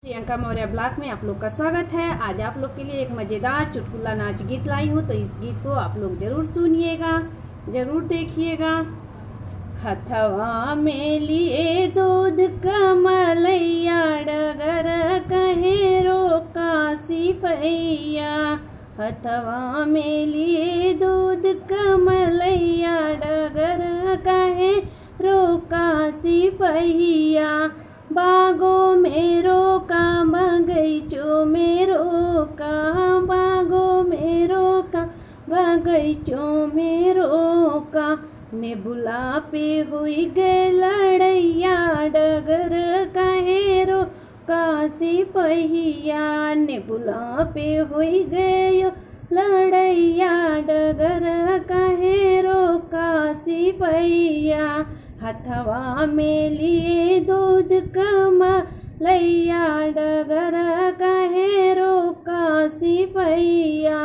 Priyanka Maurya blog में आप लोग का स्वागत है। आज आप लोग के लिए एक मज़ेदार चुटकुला नाच गीत लाई हूँ, तो इस गीत को आप लोग जरूर सुनिएगा, जरूर देखिएगा। हथवा में लिए दूध कमलैया, डगर कहे रोका सिपैया। हथवा में लिए दूध कमलैया, डगर कहे रोका सिपैया। बागो मेरो का बगैचो मेरो का, बागो मेरो का बगैचो मेरो का। नेबुला पे हुई गए लड़ैया, डगर कहे रो का सिपहिया। नेबुला पे हुई गए लड़ैया, डगर कहे रो का सिपहिया। हथवा में लिए दूध कमलैया, डगर कहे रोका सिपैया।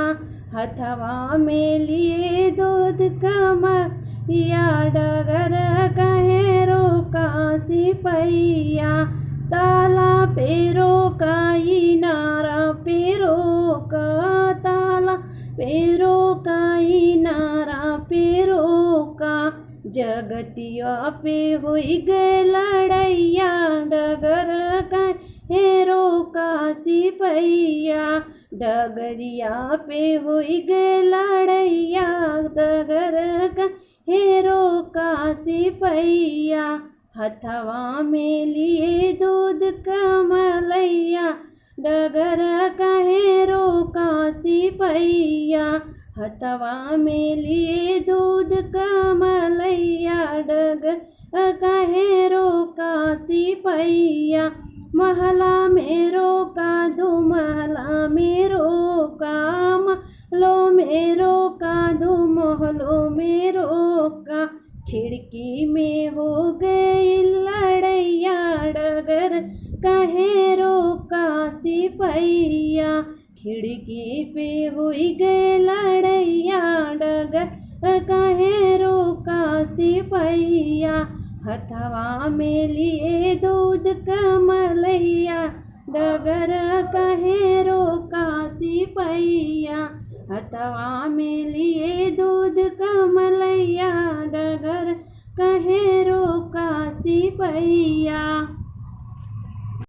हथवा में लिए दूध कमलैया, डगर कहे रोका सिपैया। ताला पे रोका इनारा पे रोका, ताला पे रोका इनारा पे रोका। जगतिया पे हुई गए लड़ैया, डगर कहे रोका सिपैया। डगरिया पे हुई गए लड़ैया, डगर कहे रोका सिपैया। हथवा में लिए दूध कमलैया, डगर कहे रोका सिपैया। हथवा में लिए दूध कमलैया, डगर कहे रोका सिपैया। महला में रोका दो महला में रोका, महलों में रोका दो महलों में रोका। खिड़की में हो गई लड़ैया, डगर कहे रोका सिपैया। खिड़की पे हुई गए लड़ैया, डगर कहे रोका सिपैया। हथवा में लिए दूध कमलैया, डगर कहे रोका सिपैया। हथवा में लिए दूध कमलैया, डगर कहे रोका सिपैया।